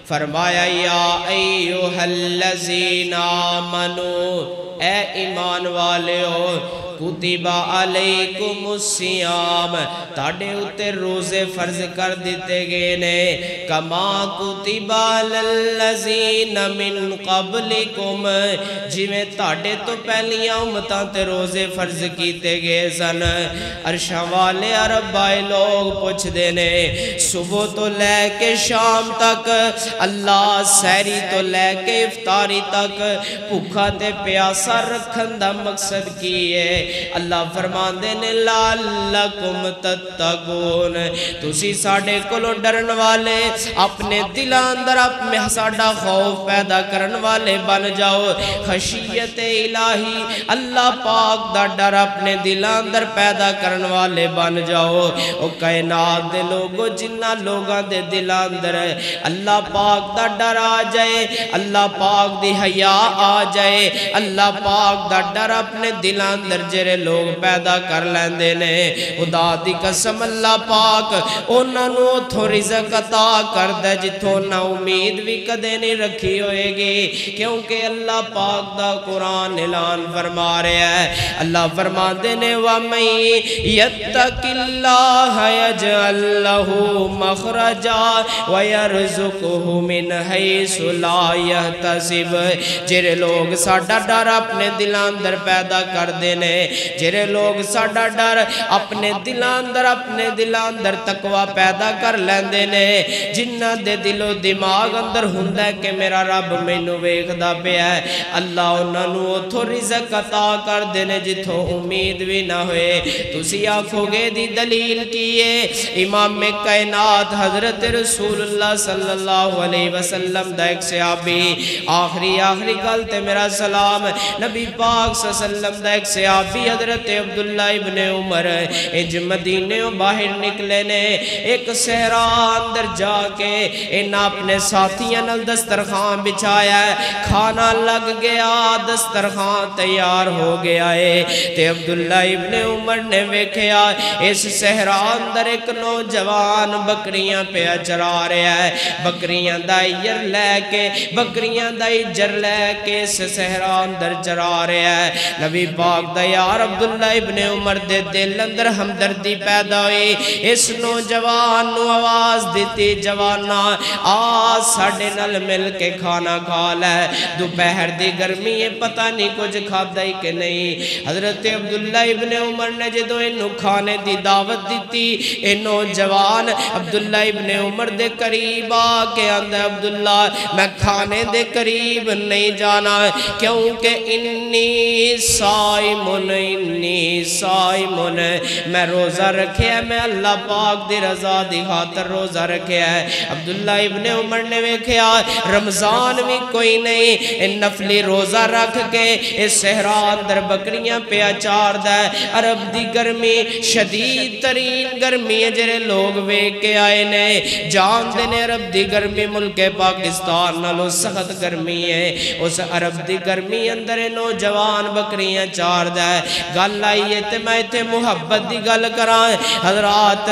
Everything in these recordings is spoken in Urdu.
فرمایا یا ایہا آمنو اے ایمان والے ہو کتب علیکم الصیام تاڑے اتے روزے فرض کر دیتے گئے نے کما کتب للذین من قبلکم جی میں تاڑے تو پہلیاں امتاں تے روزے فرض کیتے گئے سن عرشاں والے عرب آئے لوگ پوچھ دینے صبح تو لے کے شام تک اللہ سحری تو لے کے افطاری تک بھوکا تے پیاسا رکھن دا مقصد کی ہے اللہ فرمان دینے لعلکم تتقون تسی ساڑے کلو ڈرن والے اپنے دل اندر اپنے ساڑا خوف پیدا کرن والے بن جاؤ خشیت الہی اللہ پاک دا ڈر اپنے دل اندر پیدا کرن والے بن جاؤ او کائنات دے لوگو جنہ لوگاں دے دل اندر اللہ پاک دا ڈر آ جائے اللہ پاک دی حیا آ جائے اللہ پاک دا ڈر اپنے دل اندر جرے لوگ پیدا کر لیندے نے خدا دی قسم اللہ پاک انہاں نو اتھوں رزق عطا کر دے جتھوں نہ امید بھی کدے نہیں رکھی ہوئے گی کیونکہ اللہ پاک دا قرآن اعلان فرما رہا ہے اللہ فرما دینے وَمَن يَتَّقِ اللَّهَ يَجْعَل لَّهُ مَخْرَجًا وَيَرْزُقْهُ مِنْ حَيْثُ لَا يَحْتَسِبُ جرے لوگ ساڑا ڈر اپنے دل اندر پیدا کر دینے جرے لوگ ساڑا ڈر اپنے دل اندر تقوی پیدا کر لیندے نے جنہ دے دل و دماغ اندر ہندہ ہے کہ میرا رب مینوں ویکھدا پیا ہے اللہ انہاں نو اتھوں رزق عطا کر دینے جتھوں امید بھی نہ ہوئے تسی آکھو گے دی دلیل کیے امام کائنات حضرت رسول اللہ صلی اللہ علیہ وسلم دا ایک صحابی آخری گلتے میرا سلام نبی پاک صلی اللہ علیہ وسلم دا ایک صحابی حضرت عبداللہ ابن عمر اج مدینے باہر نکلے نے ایک صحرا اندر جا کے انہاں اپنے ساتھیاں نال دسترخوان بچھایا ہے کھانا لگ گیا دسترخوان تیار ہو گیا ہے تے عبداللہ ابن عمر نے ویکھیا اس صحرا اندر ایک نوجوان بکریاں پہ چرا رہا ہے بکریاں دا ایر لے کے بکریاں دا اجر لے کے اس صحرا اندر چرا رہا ہے نبی پاک دا یار عبداللہ ابن عمر دے دل اندر ہمدردی پیدا ہوئی اس نوجوان نو آواز دیتی جوانا آج ساڑے نل مل کے کھانا کھا لے دوپہر دی گرمی یہ پتہ نہیں کچھ کھادا ہی کہ نہیں حضرت عبداللہ ابن عمر نے جدو انہوں کھانے دی دعوت دیتی اے نوجوان عبداللہ ابن عمر دے قریب آکے اندر عبداللہ میں کھانے دے قریب نہیں جانا کیونکہ انی سائمن میں روزہ رکھے ہے میں اللہ پاک دی رضا دی خاطر روزہ رکھے ہے عبداللہ ابن عمر نے ویکھیا رمضان بھی کوئی نہیں نفلی روزہ رکھ کے اس صحرا اندر بکریاں پہ اچار دے عرب دی گرمی شدید ترین گرمی ہے جرے لوگ ویک کے آئے نے جان دینے عرب دی گرمی ملک پاکستان نالو سخت گرمی ہے اس عرب دی گرمی اندر نوجوان بکریاں چار دے گل آئیے تے میں تے محبت دی گل کرائیں حضرات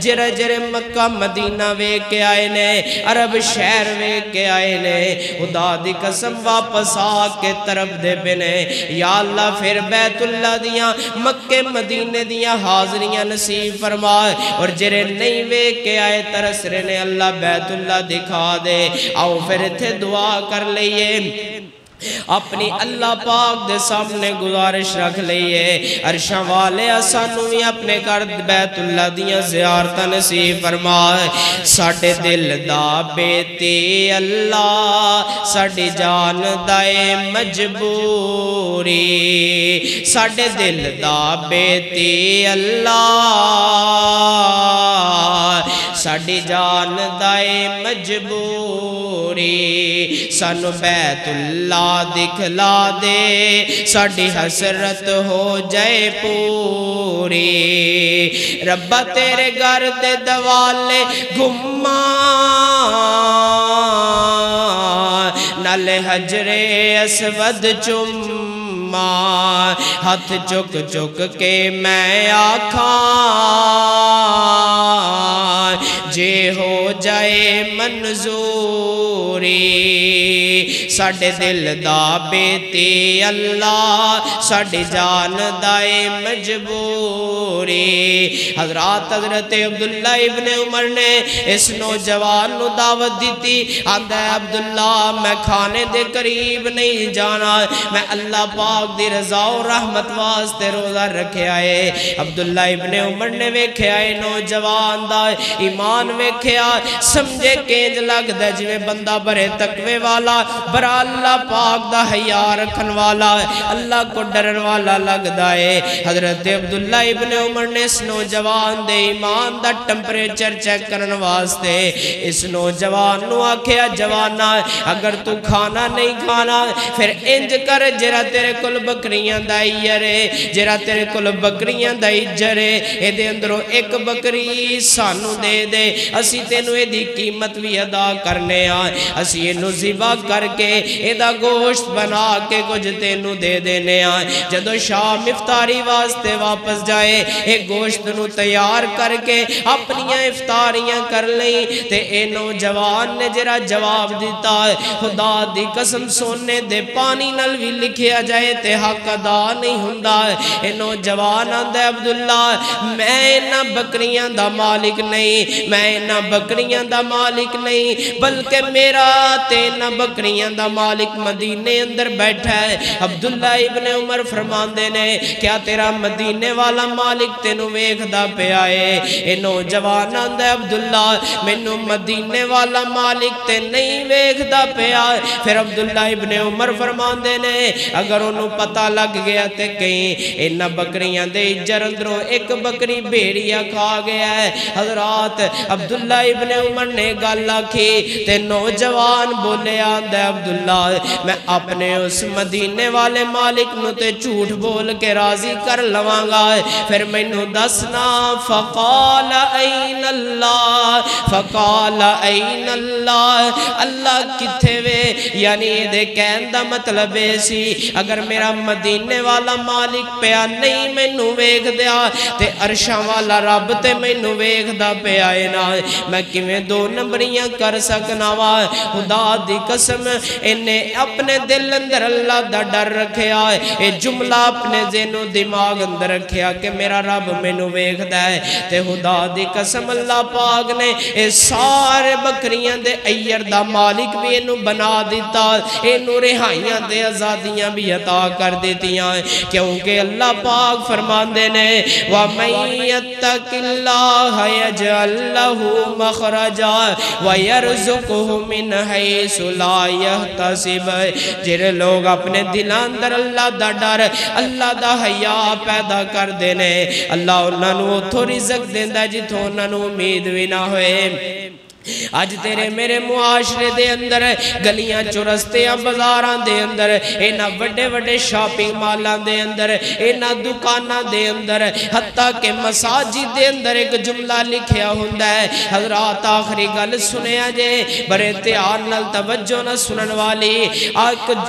جرے جرے مکہ مدینہ ویک کے آئے نے عرب شہر ویک کے آئے نے خدا دی قسم واپس آکے طرف دے بنے یا اللہ پھر بیت اللہ دیاں مکہ مدینہ دیاں حاضریاں نصیب فرمائے اور جرے نہیں ویک کے آئے ترس رہنے اللہ بیت اللہ دکھا دے آؤ پھر تھے دعا کر لئیے اپنی اللہ پاک دے سامنے گزارش رکھ لئیے عرشاں والے سانو بھی اپنے گھر بیت اللہ دیاں زیارتاں نصیب فرمائے ساڑے دل دا بیتی اللہ ساڑی جان دائے مجبوری ساڑے دل دا بیتی اللہ ساڑی جان دائے مجبوری سانو بیت اللہ دکھلا دے ساڑی حسرت ہو جائے پوری ربا تیرے گھر دے دوالے گھما نل حجر اسود چما ہاتھ چک چک کے میں آکھاں جے ہو جائے منظور ساڈے دل دا بیتی اللہ ساڈی جان دائے مجبوری حضرات حضرت عبداللہ ابن عمر نے اس نوجوان نو دعوت دیتی آندہ ہے عبداللہ میں کھانے دے قریب نہیں جانا میں اللہ پاک دی رضا و رحمت واسطے روزہ رکھے آئے عبداللہ ابن عمر نے ویکھے آئے نوجوان دا ایمان ویکھے آئے سمجھے کینج لگ دے جویں بندہ برے تقوی والا برا اللہ پاک دا حیا رکھن والا اللہ کو ڈرن والا لگ دائے حضرت عبداللہ ابن عمر نے اس نوجوان دے ایمان دا ٹمپریچر چیک کرن واسطے اس نوجوان نو آکھیا جوانا اگر تو کھانا نہیں کھانا پھر انج کر جرا تیرے کل بکریاں دائی جرے جرا تیرے کل بکریاں دائی جرے اے دے اندروں ایک بکری سانو دے دے اسی تینو اے دی قیمت بھی ادا کرنے آئے اسی اینو ذبح کر کے اے دا گوشت بنا کے کچھ تینو دے دینے آئے جدو شام افطاری واسطے واپس جائے اے گوشت نو تیار کر کے اپنیاں افطاریاں کر لیں تے اے نوجوان نے جرا جواب دیتا ہے خدا دی قسم سونے دے پانی نل بھی لکھیا جائے تے حق ادا نہیں ہوندا اے نوجوان آندے عبداللہ میں نہ بکریاں دا مالک نہیں میں نہ بکریاں دا مالک نہیں بلکہ میرا تے نہ بکریاں دا مالک مدینے اندر بیٹھا ہے عبداللہ ابن عمر فرماندے نے کیا تیرا مدینے والا مالک تینو ویکھ دا پہ آئے اے نوجوان آندے عبداللہ مینو مدینے والا مالک تے نہیں ویکھ دا پہ آئے پھر عبداللہ ابن عمر فرماندے نے اگر انہوں پتہ لگ گیا تے کہیں انہ بکریاں دے اجر اندروں ایک بکری بیڑیا کھا گیا ہے حضرات عبداللہ ابن عمر نے گالا کی تے نوجوان بولے آندہ عبداللہ میں اپنے اس مدینے والے مالک نو تے جھوٹ بول کے راضی کر لوانگا پھر میں نو دسنا فقال این اللہ فقال این اللہ اللہ کتھے وے یعنی دے کہن دا مطلب ایسی اگر میرا مدینے والا مالک پیا نہیں میں نو ویکھ دیا تے عرشاں والا رب تے میں نو ویکھ دا پہ آئے نا میں کیویں دو نمبریاں کر سکنا وا خدا دی قسم انہیں اپنے دل اندر اللہ دا ڈر رکھے آئے اے جملہ اپنے ذہن و دماغ اندر رکھیا کہ میرا رب میں نو ویکھ دا ہے تے خدا دی قسم اللہ پاک نے اے سارے بکریاں دے ایئر دا مالک بھی انہوں بنا دیتا انہوں رہائیاں دے آزادیاں بھی عطا کر دیتیاں کیونکہ اللہ پاک فرمان دینے وَمَن يَتَّقِ اللَّهَ يَجْعَل لَّهُ مَخْرَجًا وَيَرْزُقْهُ مِنْ حَيْثُ لَا يَحْتَسِبُ جڑے لوگ اپنے دل اندر اللہ دا ڈر اللہ دا حیا پیدا کر دینے اللہ انہاں نو اتھوں رزق دیندا جتھوں انہاں نو امید بھی نہ ہوئے آج تیرے میرے معاشرے دے اندر گلیاں چرستیاں بزاران دے اندر اینا وڈے وڈے شاپنگ مالان دے اندر اینا دکانہ دے اندر حتیٰ کہ مساجد دے اندر ایک جملہ لکھیا ہوندہ ہے حضرات آخری گل سنے آجے برے تیار نل توجہ نہ سنن والی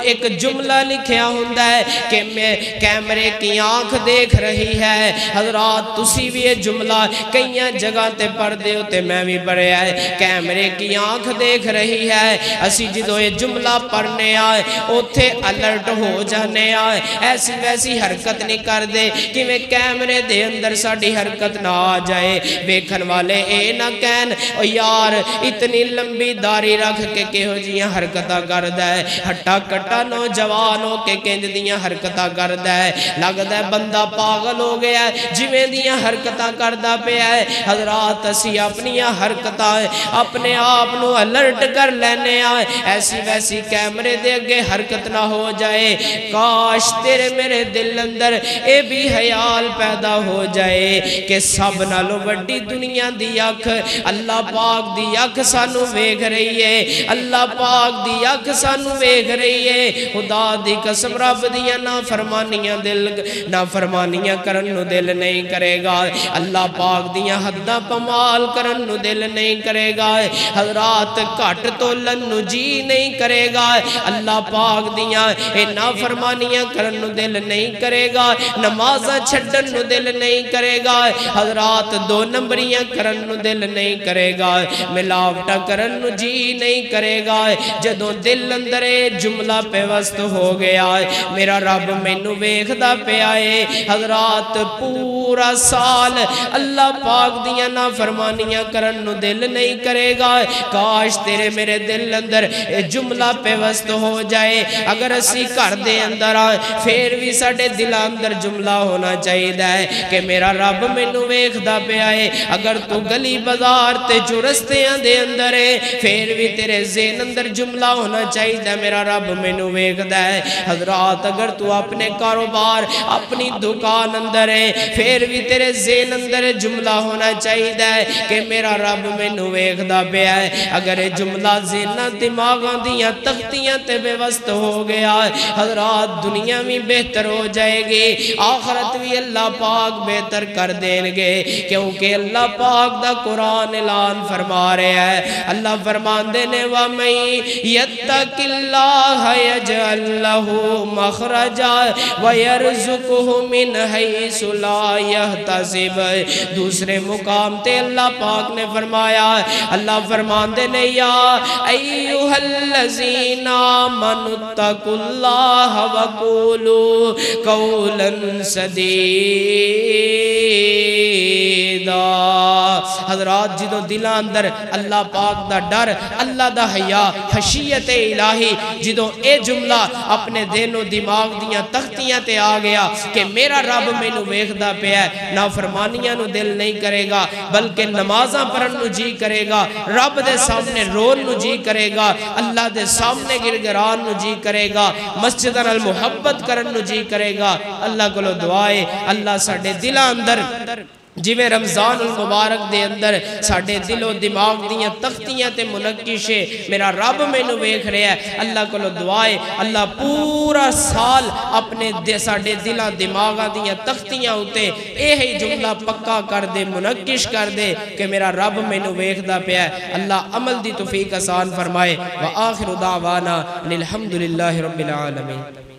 ایک جملہ لکھیا ہوندہ ہے کہ میں کیمرے کی آنکھ دیکھ رہی ہے حضرات تسی بھی یہ جملہ کئیاں جگہ تے پڑھ دے ہوتے میں بھی بڑے آئے کیمرے کی آنکھ دیکھ رہی ہے اسی جدو یہ جملہ پڑھنے آئے اوتھے الرٹ ہو جانے آئے ایسی ویسی حرکت نہیں کر دے کہ میں کیمرے دے اندر ساڑی حرکت نہ آ جائے بیکھن والے اے نہ کہن او یار اتنی لمبی داری رکھ کے کہو جیاں حرکتہ کر دائے ہٹا کٹا نوجوانوں کے کہند دیاں حرکتہ کر دائے لگ دائے بندہ پاگل ہو گیا ہے جویں دیاں حرکتہ کر دا پہ آئے حضرات اسی اپنیاں حرکتہ اپنے آپ نو الرٹ کر لینے آئے ایسی ویسی کیمرے دے گے حرکت نہ ہو جائے کاش تیرے میرے دل اندر اے بھی حیال پیدا ہو جائے کہ سب نالو بڑی دنیا دی اکھ اللہ پاک دی اکھ سانو ویکھ رہی ہے اللہ پاک دی اکھ سانو ویکھ رہی ہے خدا دی قسم رب دیاں نا فرمانیاں کرن نو دل نہیں کرے گا اللہ پاک دیاں حداں پمال کرن نو دل نہیں کرے گا گا حضرات گھٹ تولن نو جی نہیں کرے گا اللہ پاک دیاں اے نافرمانیاں کرن نو دل نہیں کرے گا نمازاں چھڈن نو دل نہیں کرے گا حضرات دو نمبریاں کرن نو دل نہیں کرے گا ملاوٹا کرن نو جی نہیں کرے گا جدوں دل اندر جملہ پیوست ہو گیا میرا رب مینوں ویکھدا پیا ہے حضرات پورا سال اللہ پاک دیاں نافرمانیاں کرن نو دل نہیں کرے گا کاش تیرے میرے دل اندر جملہ پیوست ہو جائے اگر اسی گھر دے اندر پھر بھی ساڈے دل اندر جملہ ہونا چاہیے کہ میرا رب مینوں ویکھدا پیا ہے اگر تو گلی بازار تے جو رستیاں دے اندر ہے پھر بھی تیرے ذہن اندر جملہ ہونا چاہیے میرا رب مینوں ویکھدا ہے حضرات اگر تو اپنے کاروبار اپنی دکان اندر ہے پھر بھی تیرے ذہن اندر جملہ ہونا چاہیے کہ میرا رب مینوں ویکھدا پیا ہے اگر جملہ ذہن دماغاں دیاں تختیاں تے بے وست ہو گیا حضرات دنیا بھی بہتر ہو جائے گی آخرت بھی اللہ پاک بہتر کر دیں گے کیونکہ اللہ پاک دا قرآن اعلان فرما رہے ہیں اللہ فرمان دینے وَمَن يَتَّقِ اللَّهَ يَجْعَل لَّهُ مَخْرَجًا وَيَرْزُقْهُ مِنْ حَيْثُ لَا يَحْتَسِبُ دوسرے مقام تے اللہ پاک نے فرمایا اللہ فرمان دینے یا ایوہ الذین آمنوا اتقوا اللہ وقولوا قولا سدیدا حضرات جدو دلان اندر اللہ پاک دا ڈر اللہ دا حیا خشیت الہی جدو اے جملہ اپنے دین و دماغ دیاں تختیاں تے آ گیا کہ میرا رب مینوں ویکھدا پیا ہے نافرمانیاں نو دل نہیں کرے گا بلکہ نمازاں پڑھن نو جی کرے گا رب دے سامنے رون نو جی کرے گا اللہ دے سامنے گرگران نو جی کرے گا مسجد نال محبت کرن نو جی کرے گا اللہ کو دعائے اللہ ساڈے دلاں اندر جویں رمضان المبارک دے اندر ساڈے دل و دماغ دیاں تختیاں تے منقشے میرا رب مینوں ویکھ رہا ہے اللہ کو دعائے اللہ پورا سال اپنے ساڈے دلاں دماغاں دیاں تختیاں ہوتے یہی جملہ پکا کر دے منقش کر دے کہ میرا رب مینوں ویکھدا پیا ہے اللہ عمل دی توفیق آسان فرمائے وآخر دعوانا الحمدللہ رب العالمین